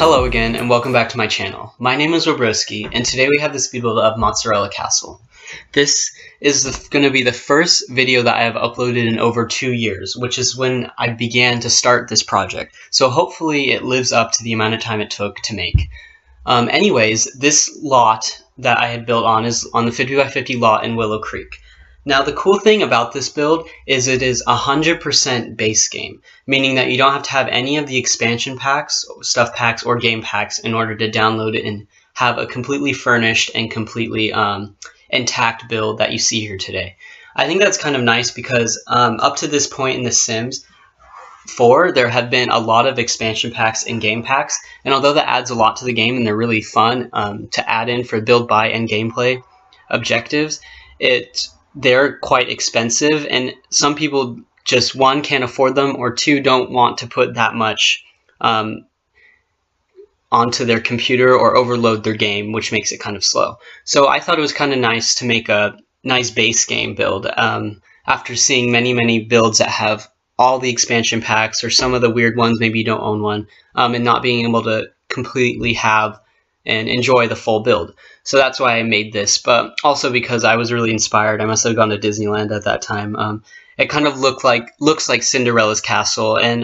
Hello again and welcome back to my channel. My name is Willbroski and today we have the speed build of Mozzarella Castle. This is going to be the first video that I have uploaded in over 2 years, which is when I began to start this project. So hopefully it lives up to the amount of time it took to make. Anyways, this lot that I had built on is on the 50 by 50 lot in Willow Creek. Now the cool thing about this build is it is 100% base game, meaning that you don't have to have any of the expansion packs, stuff packs, or game packs in order to download it and have a completely furnished and completely intact build that you see here today. I think that's kind of nice because up to this point in The Sims 4, there have been a lot of expansion packs and game packs, and although that adds a lot to the game and they're really fun to add in for build, buy, and gameplay objectives, they're quite expensive, and some people just, one, can't afford them, or two, don't want to put that much onto their computer or overload their game, which makes it kind of slow. So I thought it was kind of nice to make a nice base game build after seeing many builds that have all the expansion packs, or some of the weird ones, maybe you don't own one, and not being able to completely have and enjoy the full build. So that's why I made this, but also because I was really inspired. I must have gone to Disneyland at that time. It kind of looks like Cinderella's castle, and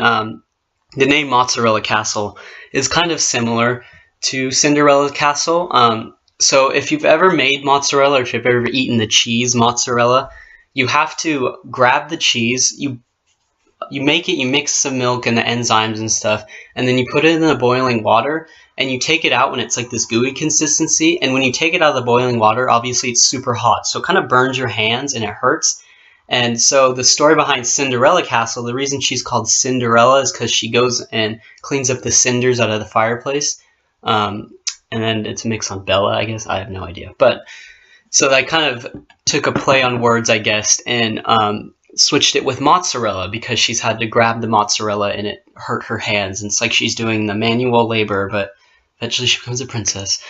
the name Mozzarella Castle is kind of similar to Cinderella's castle. So if you've ever made mozzarella, or if you've ever eaten the cheese mozzarella, you have to grab the cheese, you make it, you mix some milk and the enzymes and stuff, and then you put it in the boiling water, and you take it out when it's like this gooey consistency. And when you take it out of the boiling water, obviously it's super hot, so it kind of burns your hands and it hurts. And so the story behind Cinderella Castle, the reason she's called Cinderella is because she goes and cleans up the cinders out of the fireplace. And then it's a mix on Bella, I guess. I have no idea. But so I kind of took a play on words, I guess, and switched it with mozzarella because she's had to grab the mozzarella and it hurt her hands. And it's like she's doing the manual labor, but eventually she becomes a princess.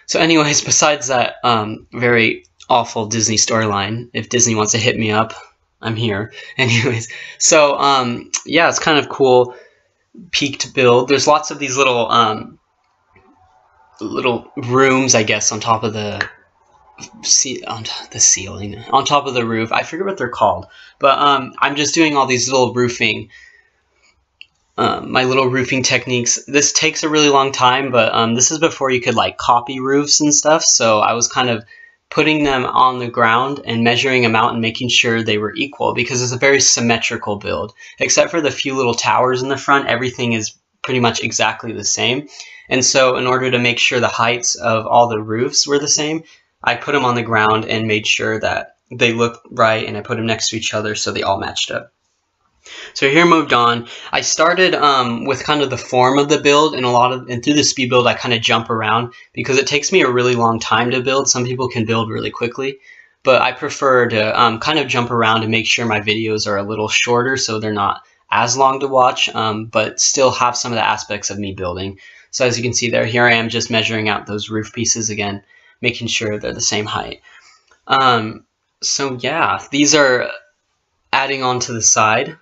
So anyways, besides that very awful Disney storyline, if Disney wants to hit me up, I'm here. Anyways, so yeah, it's kind of cool, peaked build. There's lots of these little rooms, I guess, on top of the ceiling, on top of the roof. I forget what they're called, but I'm just doing all these little roofing, my little roofing techniques. This takes a really long time, but this is before you could like copy roofs and stuff, so I was kind of putting them on the ground and measuring them out and making sure they were equal, because it's a very symmetrical build. Except for the few little towers in the front, everything is pretty much exactly the same. And so in order to make sure the heights of all the roofs were the same, I put them on the ground and made sure that they looked right, and I put them next to each other so they all matched up. So here moved on. I started with kind of the form of the build, and through the speed build I kind of jump around because it takes me a really long time to build. Some people can build really quickly, but I prefer to kind of jump around and make sure my videos are a little shorter so they're not as long to watch, but still have some of the aspects of me building. So as you can see there, here I am just measuring out those roof pieces again, making sure they're the same height. So yeah, these are adding on to the side.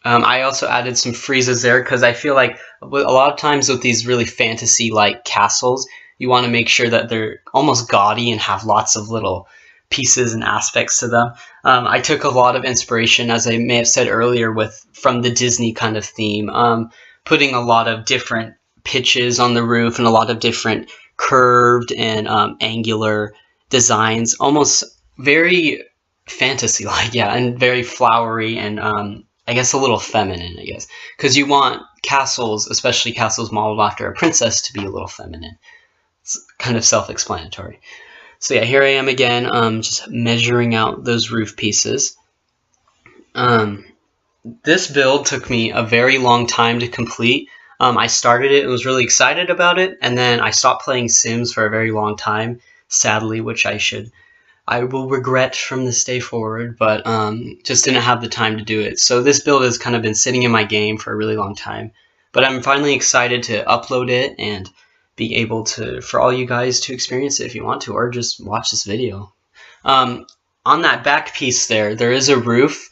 I also added some friezes there because I feel like a lot of times with these really fantasy-like castles, you want to make sure that they're almost gaudy and have lots of little pieces and aspects to them. I took a lot of inspiration, as I may have said earlier, from the Disney kind of theme, putting a lot of different pitches on the roof and a lot of different curved and angular designs, almost very fantasy-like, yeah, and very flowery and I guess a little feminine, I guess, because you want castles, especially castles modeled after a princess, to be a little feminine. It's kind of self-explanatory. So yeah, here I am again, just measuring out those roof pieces. This build took me a very long time to complete. I started it and was really excited about it, and then I stopped playing Sims for a very long time, sadly, which I will regret from this day forward, but just didn't have the time to do it. So this build has kind of been sitting in my game for a really long time, but I'm finally excited to upload it and be able to, for all you guys to experience it if you want to, or just watch this video. On that back piece there is a roof,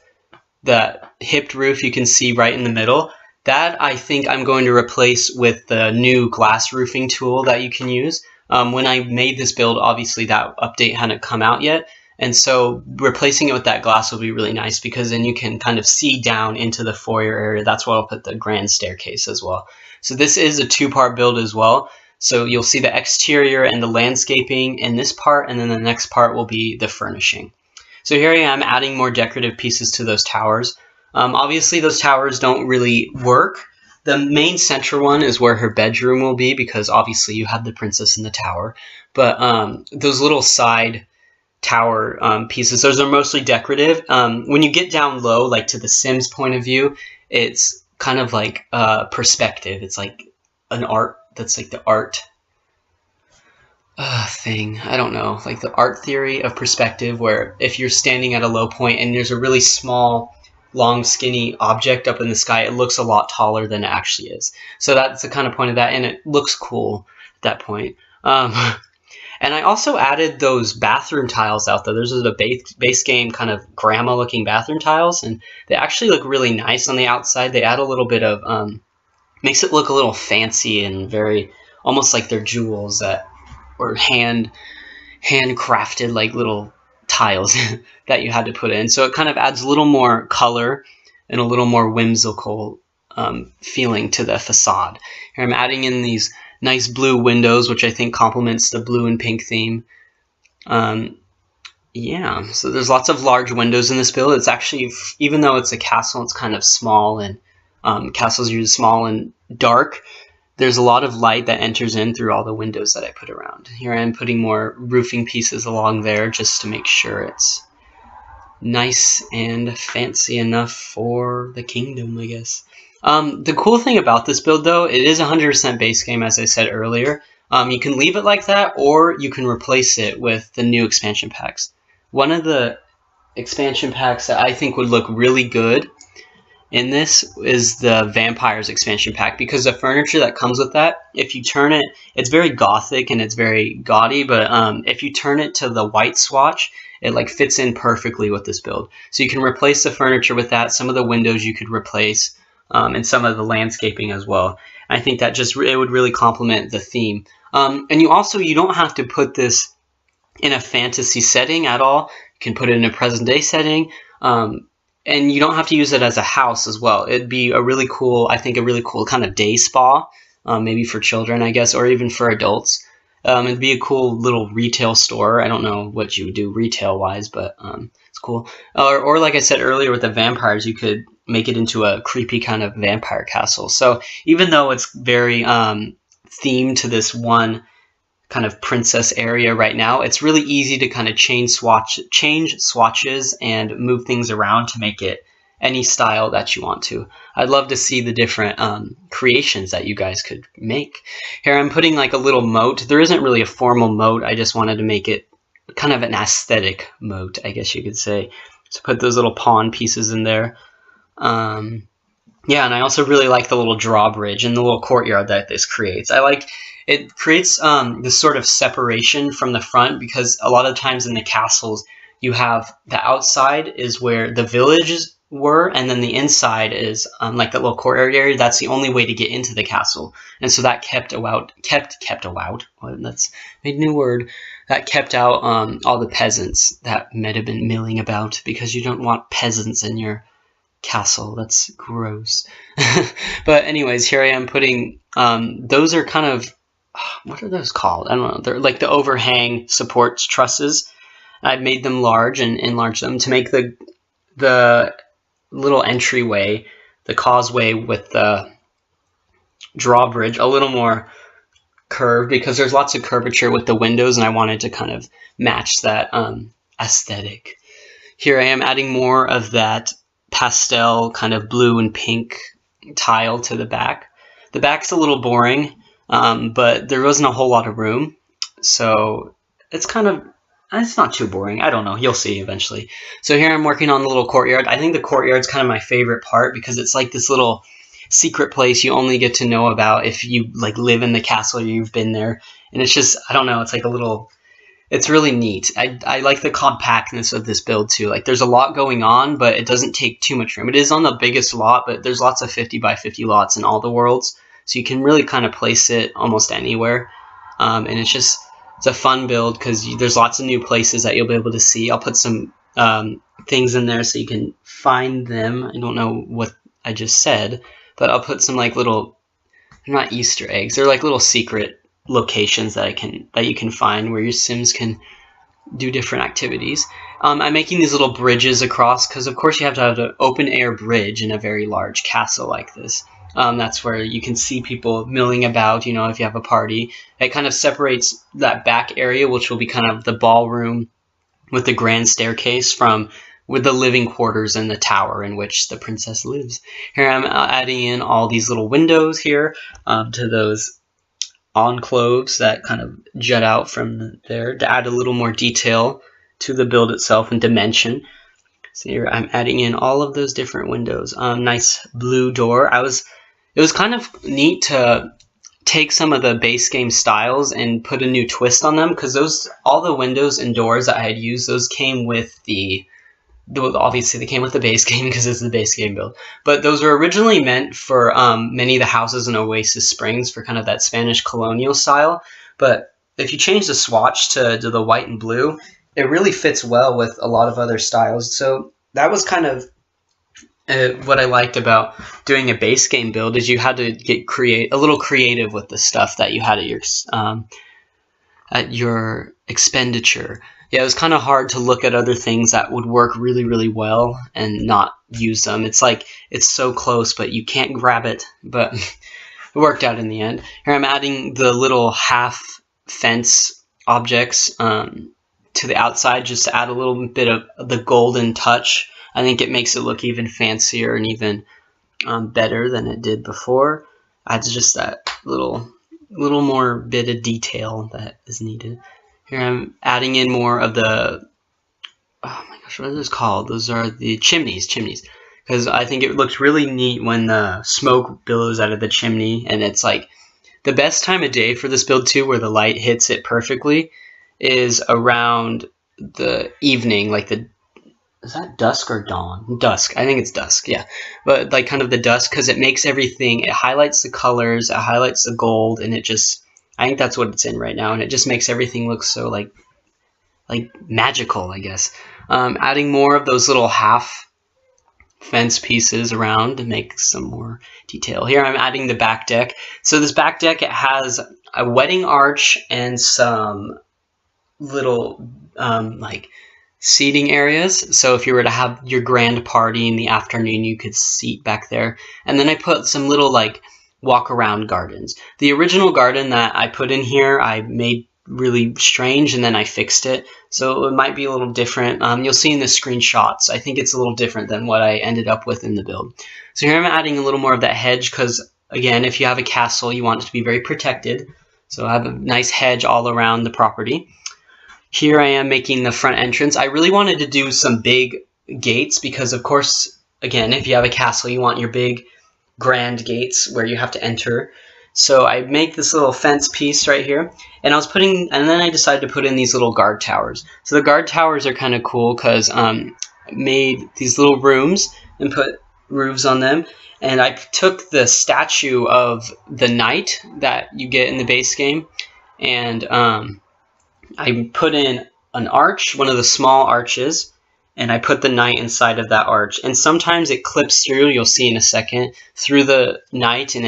that hipped roof you can see right in the middle. That I think I'm going to replace with the new glass roofing tool that you can use. When I made this build, obviously that update hadn't come out yet, and so replacing it with that glass will be really nice because then you can kind of see down into the foyer area. That's why I'll put the grand staircase as well. So this is a two-part build as well. So you'll see the exterior and the landscaping in this part, and then the next part will be the furnishing. So here I am adding more decorative pieces to those towers. Obviously those towers don't really work. The main center one is where her bedroom will be because obviously you have the princess in the tower. But those little side tower pieces, those are mostly decorative. When you get down low, like to the Sims point of view, it's kind of like perspective. It's like an art, that's like the art thing. I don't know, like the art theory of perspective, where if you're standing at a low point and there's a really small, long, skinny object up in the sky, it looks a lot taller than it actually is. So that's the kind of point of that, and it looks cool at that point. And I also added those bathroom tiles out there. Those are the base game kind of grandma-looking bathroom tiles, and they actually look really nice on the outside. They add a little bit of, makes it look a little fancy and very, almost like they're jewels that were handcrafted, like little tiles that you had to put in. So it kind of adds a little more color and a little more whimsical feeling to the facade. Here I'm adding in these nice blue windows, which I think complements the blue and pink theme. Yeah, so there's lots of large windows in this build. It's actually, even though it's a castle, it's kind of small, and castles are usually small and dark. There's a lot of light that enters in through all the windows that I put around. Here I am putting more roofing pieces along there just to make sure it's nice and fancy enough for the kingdom, I guess. The cool thing about this build, though, it is 100% base game, as I said earlier. You can leave it like that, or you can replace it with the new expansion packs. One of the expansion packs that I think would look really good in this is the Vampires expansion pack, because the furniture that comes with that, if you turn it, it's very gothic and it's very gaudy, but if you turn it to the white swatch, it like fits in perfectly with this build. So you can replace the furniture with that. Some of the windows you could replace, and some of the landscaping as well. I think that just, it would really complement the theme. And you don't have to put this in a fantasy setting at all. You can put it in a present day setting. And you don't have to use it as a house as well. It'd be a really cool, I think, a really cool kind of day spa, maybe for children, I guess, or even for adults. It'd be a cool little retail store. I don't know what you would do retail-wise, but it's cool. Or like I said earlier with the vampires, you could make it into a creepy kind of vampire castle. So even though it's very themed to this one kind of princess area right now, it's really easy to kind of change swatches and move things around to make it any style that you want to. I'd love to see the different creations that you guys could make. Here I'm putting like a little moat. There isn't really a formal moat. I just wanted to make it kind of an aesthetic moat, I guess you could say. So put those little pawn pieces in there. Yeah, and I also really like the little drawbridge and the little courtyard that this creates. It creates this sort of separation from the front, because a lot of times in the castles, you have the outside is where the villages were, and then the inside is like that little courtyard area. That's the only way to get into the castle, and so that kept out. That's made a new word. That kept out all the peasants that might have been milling about, because you don't want peasants in your castle. That's gross. But anyways, here I am putting those are kind of, what are those called? I don't know. They're like the overhang support trusses. I've made them large and enlarged them to make the little entryway, the causeway with the drawbridge, a little more curved, because there's lots of curvature with the windows, and I wanted to kind of match that aesthetic. Here I am adding more of that pastel kind of blue and pink tile to the back. The back's a little boring, but there wasn't a whole lot of room, so it's not too boring. I don't know, you'll see eventually. So here I'm working on the little courtyard. I think the courtyard's kind of my favorite part, because it's like this little secret place you only get to know about if you like live in the castle or you've been there. And it's just, I don't know, it's like a little it's really neat. I like the compactness of this build too. Like there's a lot going on, but it doesn't take too much room. It is on the biggest lot, but there's lots of 50 by 50 lots in all the worlds. So you can really kind of place it almost anywhere. And it's a fun build because there's lots of new places that you'll be able to see. I'll put some things in there so you can find them. I don't know what I just said, but I'll put some like little, not Easter eggs, they're like little secret locations that you can find where your Sims can do different activities. I'm making these little bridges across because of course you have to have an open air bridge in a very large castle like this. That's where you can see people milling about, you know, if you have a party. It kind of separates that back area, which will be kind of the ballroom with the grand staircase with the living quarters and the tower in which the princess lives. Here I'm adding in all these little windows here to those enclaves that kind of jut out from there to add a little more detail to the build itself and dimension. So here I'm adding in all of those different windows. Nice blue door. It was kind of neat to take some of the base game styles and put a new twist on them because all the windows and doors that I had used, those came with obviously they came with the base game because it's the base game build, but those were originally meant for many of the houses in Oasis Springs for kind of that Spanish colonial style. But if you change the swatch to the white and blue, it really fits well with a lot of other styles. So that was kind of what I liked about doing a base game build, is you had to get a little creative with the stuff that you had at your expenditure. Yeah, it was kind of hard to look at other things that would work really, really well and not use them. It's like it's so close, but you can't grab it. But it worked out in the end. Here I'm adding the little half fence objects to the outside just to add a little bit of the golden touch. I think it makes it look even fancier and even better than it did before. Adds just that little more bit of detail that is needed. Here I'm adding in more of the, oh my gosh, what are those called? Those are the chimneys, because I think it looks really neat when the smoke billows out of the chimney, and it's like the best time of day for this build too, where the light hits it perfectly, is around the evening, like is that dusk or dawn? Dusk. I think it's dusk, yeah. But like kind of the dusk, because it makes everything, it highlights the colors, it highlights the gold, and I think that's what it's in right now, and it just makes everything look so like magical, I guess. Adding more of those little half fence pieces around to make some more detail. Here I'm adding the back deck. So this back deck, it has a wedding arch and some little like seating areas. So if you were to have your grand party in the afternoon, you could seat back there. And then I put some little like walk around gardens. The original garden that I put in here, I made really strange and then I fixed it. So it might be a little different. You'll see in the screenshots, I think it's a little different than what I ended up with in the build. So here I'm adding a little more of that hedge because, again, if you have a castle, you want it to be very protected. So I have a nice hedge all around the property. Here I am making the front entrance. I really wanted to do some big gates because, of course, again, if you have a castle, you want your big grand gates where you have to enter. So I make this little fence piece right here, and then I decided to put in these little guard towers. So the guard towers are kind of cool because I made these little rooms and put roofs on them, and I took the statue of the knight that you get in the base game, and I put in an arch, one of the small arches, and I put the knight inside of that arch. And sometimes it clips through, you'll see in a second, through the knight, and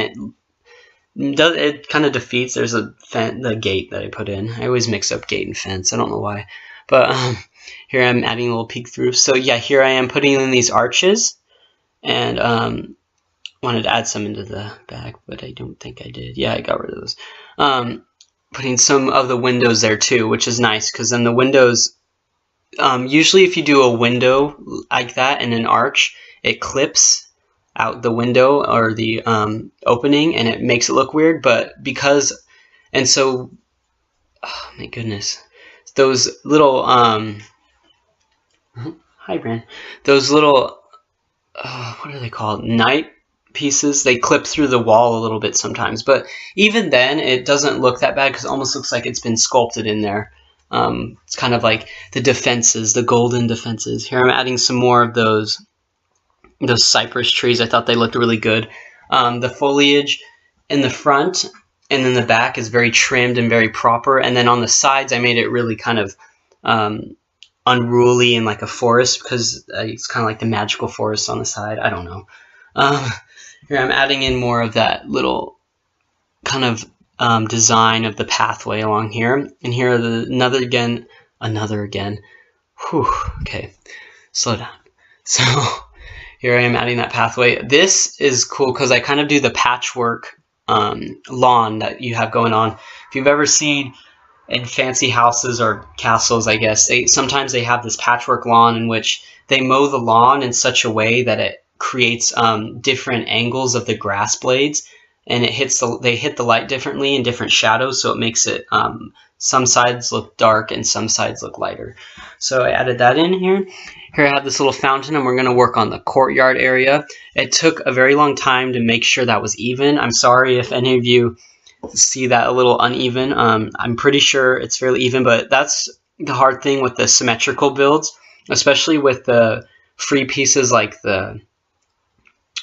it kind of defeats. There's the gate that I put in. I always mix up gate and fence. I don't know why. But here I'm adding a little peek through. So yeah, here I am putting in these arches, and wanted to add some into the back, but I don't think I did. Yeah, I got rid of those. Putting some of the windows there too, which is nice because then the windows. Usually if you do a window like that in an arch, it clips out the window or the opening and it makes it look weird, but oh my goodness, those little hi Brand, those little what are they called, night pieces, they clip through the wall a little bit sometimes, but even then it doesn't look that bad because it almost looks like it's been sculpted in there. It's kind of like the defenses, the golden defenses. Here I'm adding some more of those cypress trees. I thought they looked really good. The foliage in the front and in the back is very trimmed and very proper. And then on the sides, I made it really kind of unruly and like a forest, because it's kind of like the magical forest on the side. I don't know. Here I'm adding in more of that little kind of design of the pathway along here. And here are the another again. Whew, okay, slow down. So here I am adding that pathway. This is cool because I kind of do the patchwork lawn that you have going on. If you've ever seen in fancy houses or castles, I guess, sometimes they have this patchwork lawn in which they mow the lawn in such a way that it creates different angles of the grass blades, and they hit the light differently in different shadows, so it makes it some sides look dark and some sides look lighter. So I added that in here. Here I have this little fountain, and we're going to work on the courtyard area. It took a very long time to make sure that was even. I'm sorry if any of you see that a little uneven. I'm pretty sure it's fairly even, but that's the hard thing with the symmetrical builds, especially with the free pieces like the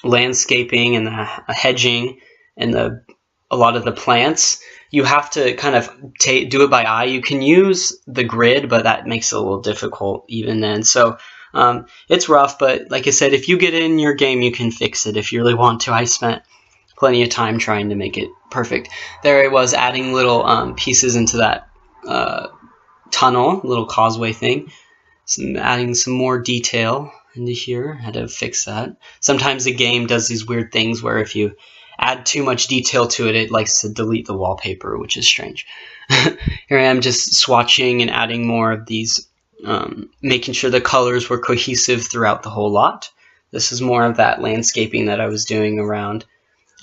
landscaping and the hedging and a lot of the plants. You have to kind of do it by eye. You can use the grid, but that makes it a little difficult even then. So it's rough, but like I said, if you get it in your game, you can fix it if you really want to. I spent plenty of time trying to make it perfect. There I was adding little pieces into that tunnel, little causeway thing. Adding some more detail into here. I had to fix that. Sometimes the game does these weird things where if you add too much detail to it, it likes to delete the wallpaper, which is strange. Here I am just swatching and adding more of these, making sure the colors were cohesive throughout the whole lot. This is more of that landscaping that I was doing around.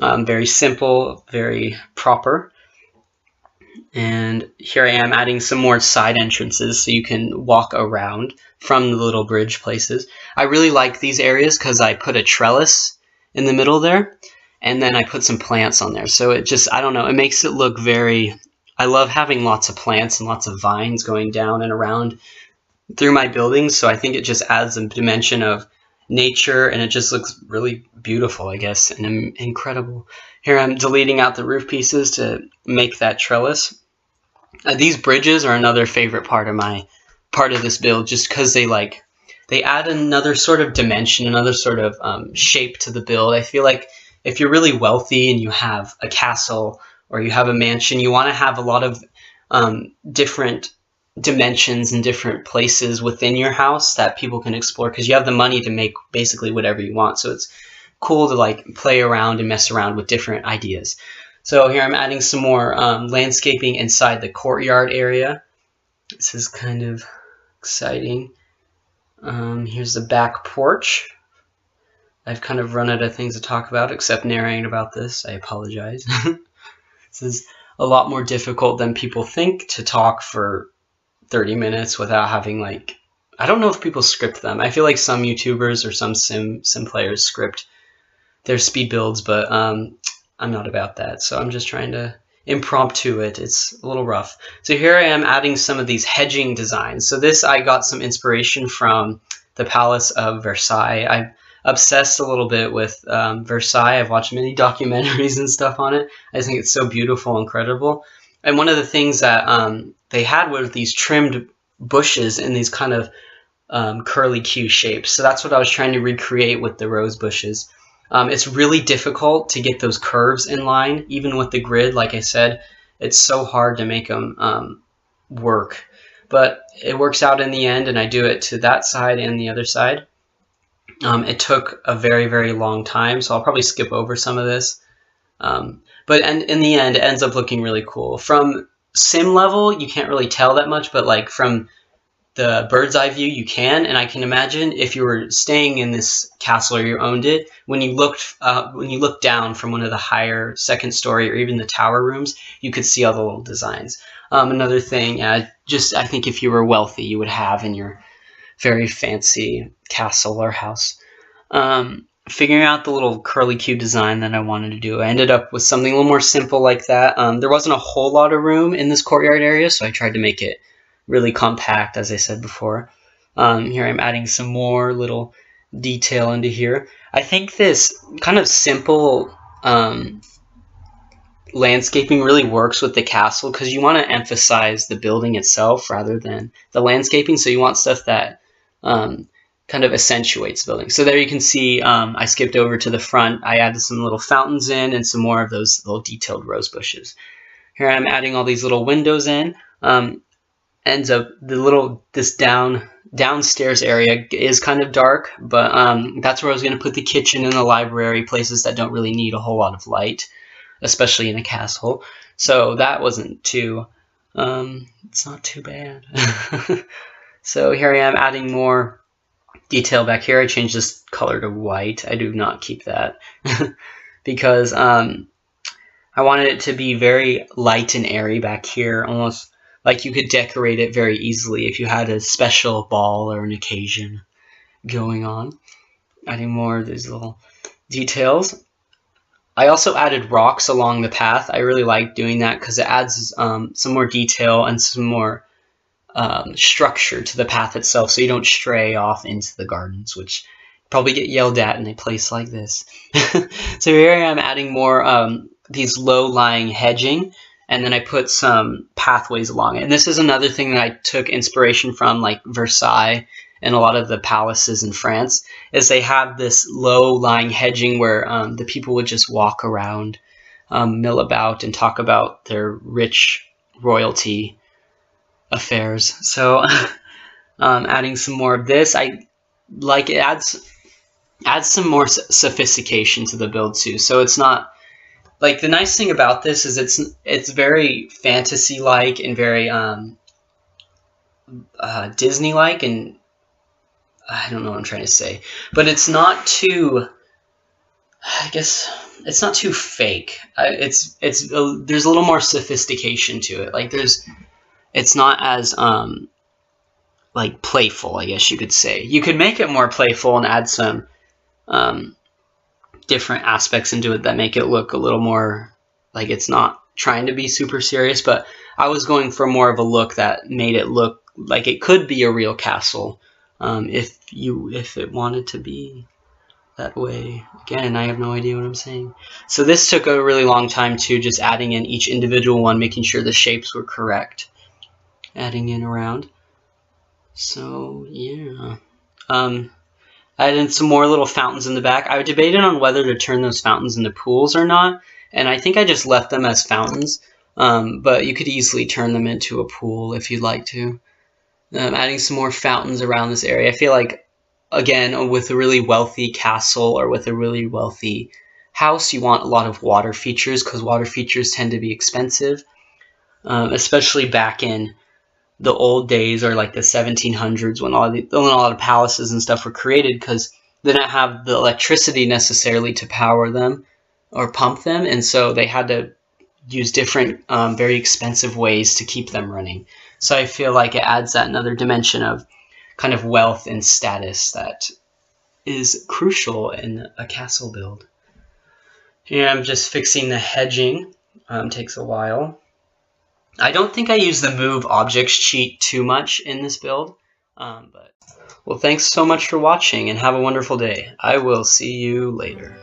Very simple, very proper. And here I am adding some more side entrances so you can walk around from the little bridge places. I really like these areas because I put a trellis in the middle there, and then I put some plants on there. So it just, I don't know, it makes it look very, I love having lots of plants and lots of vines going down and around through my buildings. So I think it just adds a dimension of nature, and it just looks really beautiful, I guess, and incredible. Here I'm deleting out the roof pieces to make that trellis. These bridges are another favorite part of this build, just because they add another sort of dimension, another sort of shape to the build. I feel like if you're really wealthy and you have a castle or you have a mansion, you want to have a lot of different dimensions and different places within your house that people can explore, because you have the money to make basically whatever you want. So it's cool to like play around and mess around with different ideas. So here I'm adding some more landscaping inside the courtyard area. This is kind of exciting. Here's the back porch. I've kind of run out of things to talk about except narrating about this. I apologize. This is a lot more difficult than people think, to talk for 30 minutes without having, like, I don't know if people script them. I feel like some YouTubers or some sim players script their speed builds, but I'm not about that. So I'm just trying to impromptu it. It's a little rough. So here I am adding some of these hedging designs. So this, I got some inspiration from the Palace of Versailles. I'm obsessed a little bit with Versailles. I've watched many documentaries and stuff on it. I just think it's so beautiful, incredible. And one of the things that they had were these trimmed bushes in these kind of curly Q shapes. So that's what I was trying to recreate with the rose bushes. It's really difficult to get those curves in line, even with the grid. Like I said, it's so hard to make them work. But it works out in the end, and I do it to that side and the other side. It took a very, very long time, so I'll probably skip over some of this. But in the end, it ends up looking really cool. From sim level, you can't really tell that much, but like from the bird's eye view, you can. And I can imagine if you were staying in this castle or you owned it, when you looked down from one of the higher second story or even the tower rooms, you could see all the little designs. Another thing, I think if you were wealthy, you would have in your very fancy castle or house. Figuring out the little curly Q design that I wanted to do, I ended up with something a little more simple like that. There wasn't a whole lot of room in this courtyard area, so I tried to make it really compact, as I said before. Here I'm adding some more little detail into here. I think this kind of simple landscaping really works with the castle because you want to emphasize the building itself rather than the landscaping. So you want stuff that kind of accentuates building. So there you can see I skipped over to the front. I added some little fountains in and some more of those little detailed rose bushes. Here I'm adding all these little windows in. Ends up this downstairs area is kind of dark, but that's where I was going to put the kitchen and the library, places that don't really need a whole lot of light, especially in a castle. So that wasn't too, it's not too bad. So here I am adding more detail back here. I changed this color to white. I do not keep that because I wanted it to be very light and airy back here, almost like you could decorate it very easily if you had a special ball or an occasion going on. Adding more of these little details. I also added rocks along the path. I really like doing that because it adds some more detail and some more structure to the path itself so you don't stray off into the gardens, which probably get yelled at in a place like this. So here I am adding more these low-lying hedging, and then I put some pathways along it. And this is another thing that I took inspiration from, like Versailles and a lot of the palaces in France, is they have this low-lying hedging where the people would just walk around, mill about, and talk about their rich royalty affairs. So adding some more of this, I like it adds some more sophistication to the build too. So it's not like, the nice thing about this is it's very fantasy-like and very Disney-like, and I don't know what I'm trying to say, but it's not too, I guess it's not too fake. There's a little more sophistication to it. Like it's not as like playful, I guess you could say. You could make it more playful and add some different aspects into it that make it look a little more like it's not trying to be super serious, but I was going for more of a look that made it look like it could be a real castle if it wanted to be that way. Again, I have no idea what I'm saying. So this took a really long time too, just adding in each individual one, making sure the shapes were correct, adding in around. So yeah, I added some more little fountains in the back. I debated on whether to turn those fountains into pools or not, and I think I just left them as fountains, but you could easily turn them into a pool if you'd like to. Adding some more fountains around this area. I feel like, again, with a really wealthy castle or with a really wealthy house, you want a lot of water features because water features tend to be expensive, especially back in the old days, or like the 1700s, when a lot of palaces and stuff were created, because they didn't have the electricity necessarily to power them or pump them, and so they had to use different very expensive ways to keep them running. So I feel like it adds that another dimension of kind of wealth and status that is crucial in a castle build. Here I'm just fixing the hedging. Takes a while. I don't think I use the move objects cheat too much in this build, but well, thanks so much for watching and have a wonderful day. I will see you later.